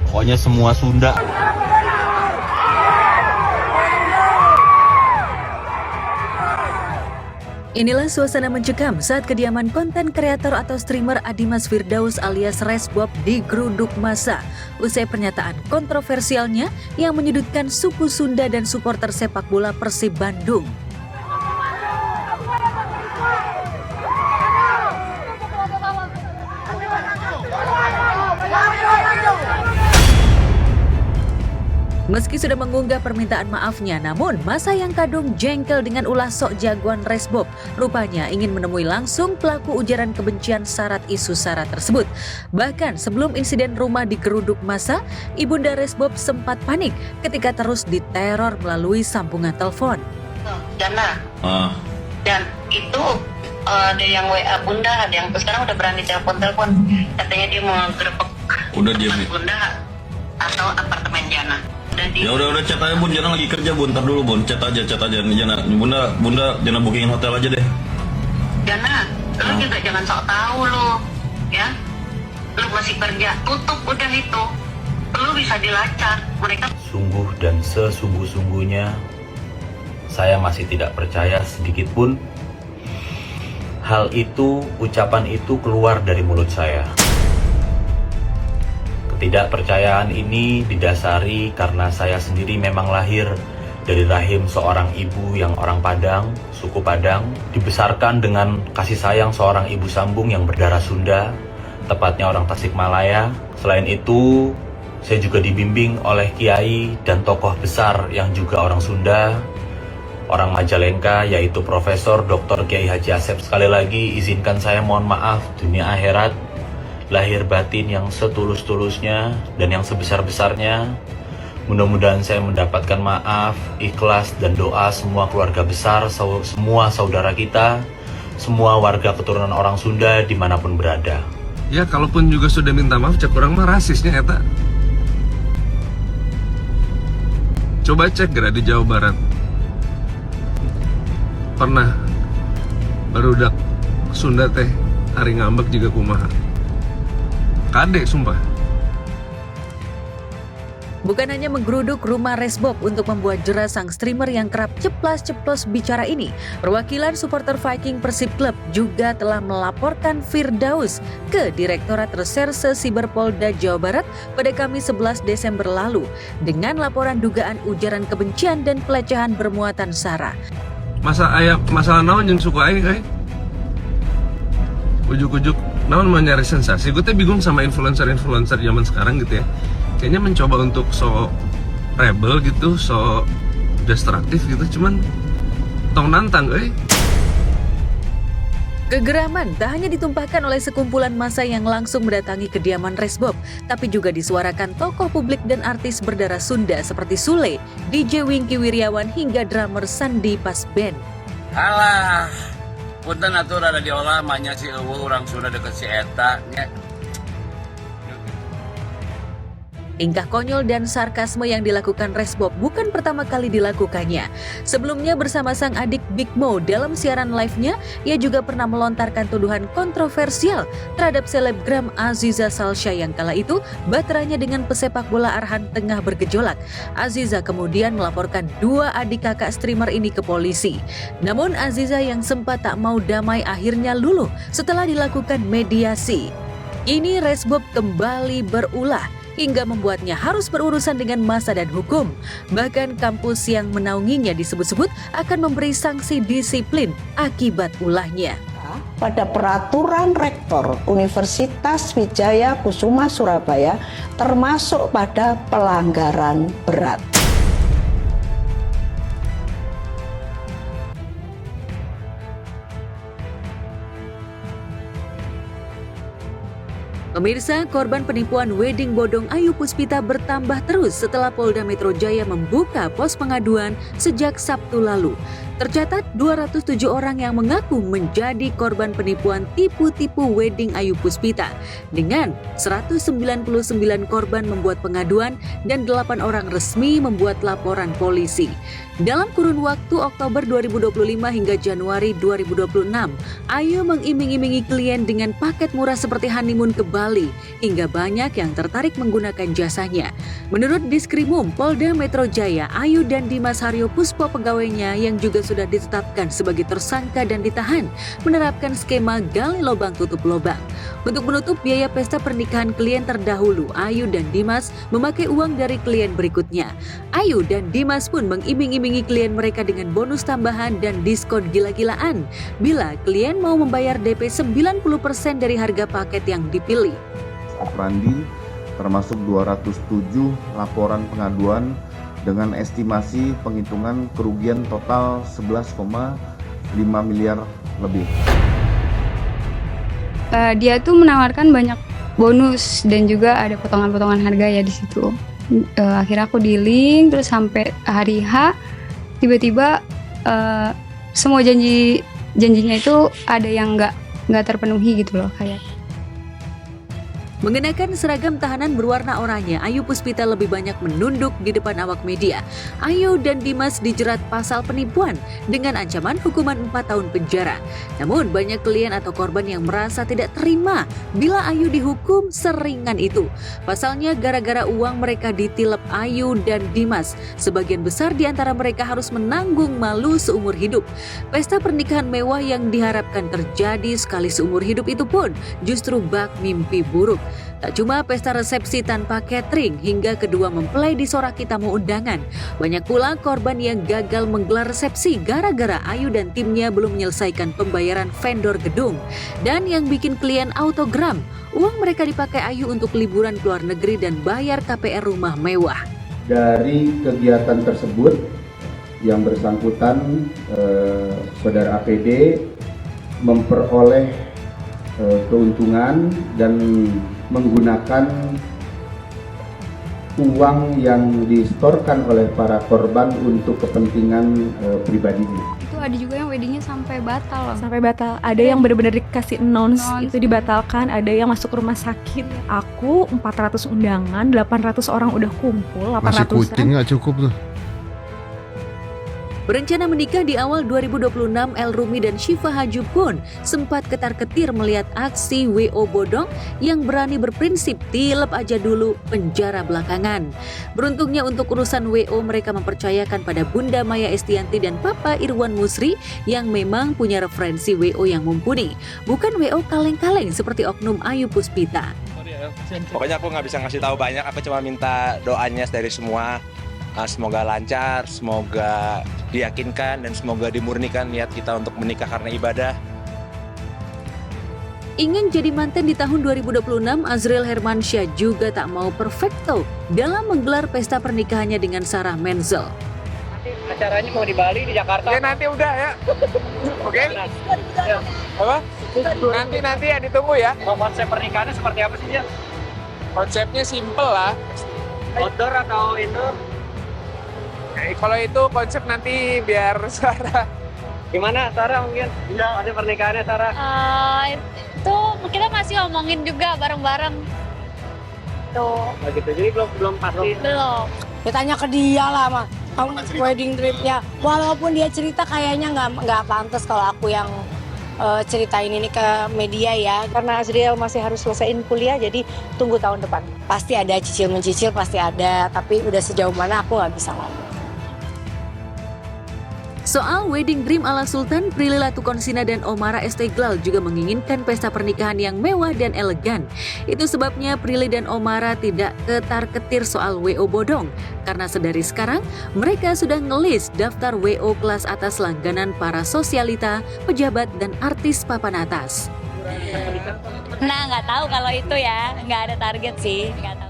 Pokoknya semua Sunda. Inilah suasana mencekam saat kediaman konten kreator atau streamer Adimas Firdaus alias Resbob digeruduk massa usai pernyataan kontroversialnya yang menyudutkan suku Sunda dan supporter sepak bola Persib Bandung. Meski sudah mengunggah permintaan maafnya, namun masa yang kadung jengkel dengan ulah sok jagoan Resbob rupanya ingin menemui langsung pelaku ujaran kebencian syarat isu sara tersebut. Bahkan sebelum insiden rumah digeruduk massa, ibunda Resbob sempat panik ketika terus diteror melalui sambungan telepon. Jana, dan itu ada yang WA bunda, ada yang sekarang udah berani telepon, katanya dia mau gerebek Udah diam. bunda atau apartemen Jana. Ya udah chat aja Bun, Jana lagi kerja Bun, ntar dulu Bun, chat aja Jana. Bunda Jana bookingin hotel aja deh. Jana, lu juga jangan sok tahu lu, ya. Lu masih kerja, tutup udah itu. Lu bisa dilacak, mereka. Sungguh dan sesungguh-sungguhnya saya masih tidak percaya sedikit pun hal itu, ucapan itu keluar dari mulut saya. Ketidakpercayaan ini didasari karena saya sendiri memang lahir dari rahim seorang ibu yang orang Padang, suku Padang, dibesarkan dengan kasih sayang seorang ibu sambung yang berdarah Sunda, tepatnya orang Tasikmalaya. Selain itu, saya juga dibimbing oleh kiai dan tokoh besar yang juga orang Sunda, orang Majalengka, yaitu Profesor Dr. Kiai Haji Asep. Sekali lagi izinkan saya mohon maaf dunia akhirat, lahir batin yang setulus-tulusnya dan yang sebesar-besarnya. Mudah-mudahan saya mendapatkan maaf, ikhlas, dan doa semua keluarga besar, semua saudara kita, semua warga keturunan orang Sunda dimanapun berada. Ya kalaupun juga sudah minta maaf, cek orang mah rasisnya eta. Coba cek gerak di Jawa Barat. Pernah barudak Sunda teh hari ngambek juga kumaha. Kadek sumpah. Bukan hanya menggeruduk rumah Resbob untuk membuat jera sang streamer yang kerap ceplas-ceplos bicara ini, perwakilan supporter Viking Persib Club juga telah melaporkan Firdaus ke Direktorat Reserse Siber Polda Jawa Barat pada Kamis 11 Desember lalu dengan laporan dugaan ujaran kebencian dan pelecehan bermuatan sara. Masalah naon yang suka aing kayak ujuk-ujuk namun mau nyari sensasi. Gue tuh bingung sama influencer zaman sekarang gitu ya. Kayaknya mencoba untuk so rebel gitu, so destruktif gitu, cuman tong nantang Kegeraman tak hanya ditumpahkan oleh sekumpulan massa yang langsung mendatangi kediaman Resbob, tapi juga disuarakan tokoh publik dan artis berdarah Sunda seperti Sule, DJ Wingky Wiryawan hingga drummer Sandi Pasben. Alah, punten atur ada diolah manya si eueuh urang Sunda deket si eta nya. Tingkah konyol dan sarkasme yang dilakukan Resbob bukan pertama kali dilakukannya. Sebelumnya bersama sang adik Big Mo dalam siaran live-nya, ia juga pernah melontarkan tuduhan kontroversial terhadap selebgram Aziza Salsya yang kala itu baterainya dengan pesepak bola Arhan tengah bergejolak. Aziza kemudian melaporkan dua adik kakak streamer ini ke polisi. Namun Aziza yang sempat tak mau damai akhirnya luluh setelah dilakukan mediasi. Kini Resbob kembali berulah hingga membuatnya harus berurusan dengan massa dan hukum. Bahkan kampus yang menaunginya disebut-sebut akan memberi sanksi disiplin akibat ulahnya. Pada peraturan rektor Universitas Wijaya Kusuma Surabaya termasuk pada pelanggaran berat. Pemirsa, korban penipuan wedding bodong Ayu Puspita bertambah terus setelah Polda Metro Jaya membuka pos pengaduan sejak Sabtu lalu. Tercatat 207 orang yang mengaku menjadi korban penipuan tipu-tipu wedding Ayu Puspita dengan 199 korban membuat pengaduan dan 8 orang resmi membuat laporan polisi. Dalam kurun waktu Oktober 2025 hingga Januari 2026, Ayu mengiming-imingi klien dengan paket murah seperti honeymoon ke Bali hingga banyak yang tertarik menggunakan jasanya. Menurut Diskrimum Polda Metro Jaya, Ayu dan Dimas Haryo Puspo pegawainya yang juga sudah ditetapkan sebagai tersangka dan ditahan menerapkan skema gali lubang tutup lubang. Untuk menutup biaya pesta pernikahan klien terdahulu, Ayu dan Dimas memakai uang dari klien berikutnya. Ayu dan Dimas pun mengiming-imingi klien mereka dengan bonus tambahan dan diskon gila-gilaan bila klien mau membayar DP 90% dari harga paket yang dipilih. Operandi termasuk 207 laporan pengaduan dengan estimasi penghitungan kerugian total 11,5 miliar lebih. Dia tuh menawarkan banyak bonus dan juga ada potongan-potongan harga ya di situ. Akhirnya aku di-link, terus sampai hari H tiba-tiba semua janjinya itu ada yang nggak terpenuhi gitu loh kayak. Mengenakan seragam tahanan berwarna oranye, Ayu Puspita lebih banyak menunduk di depan awak media. Ayu dan Dimas dijerat pasal penipuan dengan ancaman hukuman 4 tahun penjara. Namun banyak klien atau korban yang merasa tidak terima bila Ayu dihukum seringan itu. Pasalnya gara-gara uang mereka ditilep Ayu dan Dimas, sebagian besar di antara mereka harus menanggung malu seumur hidup. Pesta pernikahan mewah yang diharapkan terjadi sekali seumur hidup itu pun justru bak mimpi buruk. Tak cuma pesta resepsi tanpa catering hingga kedua mempelai disoraki tamu undangan. Banyak pula korban yang gagal menggelar resepsi gara-gara Ayu dan timnya belum menyelesaikan pembayaran vendor gedung. Dan yang bikin klien autogram, uang mereka dipakai Ayu untuk liburan ke luar negeri dan bayar KPR rumah mewah. Dari kegiatan tersebut yang bersangkutan saudara APD memperoleh keuntungan dan menggunakan uang yang disetorkan oleh para korban untuk kepentingan pribadinya. Itu ada juga yang weddingnya sampai batal loh. Sampai batal. Ada yang benar-benar dikasih announce itu dibatalkan, ada yang masuk rumah sakit. Aku 400 undangan, 800 orang udah kumpul, 800. Masih kucing nggak cukup tuh. Berencana menikah di awal 2026, El Rumi dan Syifa Haju pun sempat ketar-ketir melihat aksi WO bodong yang berani berprinsip tilep aja dulu, penjara belakangan. Beruntungnya untuk urusan WO mereka mempercayakan pada Bunda Maya Estianti dan Papa Irwan Musri yang memang punya referensi WO yang mumpuni. Bukan WO kaleng-kaleng seperti oknum Ayu Puspita. Pokoknya aku nggak bisa ngasih tahu banyak, aku cuma minta doanya dari semua. Semoga lancar, semoga diyakinkan, dan semoga dimurnikan niat kita untuk menikah karena ibadah. Ingin jadi manten di tahun 2026, Azril Hermansyah juga tak mau perfecto dalam menggelar pesta pernikahannya dengan Sarah Menzel. Nanti acaranya mau di Bali, di Jakarta. Oke, nanti udah ya. Oke? Apa? Nanti ya ditunggu ya. Konsep pernikahannya seperti apa sih, Jan? Konsepnya simple lah. Outdoor atau indoor? Kalau itu konsep nanti biar Sarah. Gimana Sarah mungkin? Iya. Konsep pernikahannya Sarah? Itu kita masih ngomongin juga bareng-bareng. Tuh. Oh gitu, jadi belum pasti? Belum. Ditanya ke dia lah mah, wedding tripnya. Walaupun dia cerita kayaknya nggak pantas kalau aku yang ceritain ini ke media ya. Karena Azriel masih harus selesaiin kuliah, jadi tunggu tahun depan. Pasti ada cicil-mencicil, pasti ada. Tapi udah sejauh mana aku nggak bisa ngomong. Soal wedding dream ala Sultan, Prilly Latukonsina dan Omara Esteglal juga menginginkan pesta pernikahan yang mewah dan elegan. Itu sebabnya Prilly dan Omara tidak ketar-ketir soal WO bodong. Karena sedari sekarang, mereka sudah ngelis daftar WO kelas atas langganan para sosialita, pejabat, dan artis papan atas. Nah, nggak tahu kalau itu ya, nggak ada target sih, nggak tahu.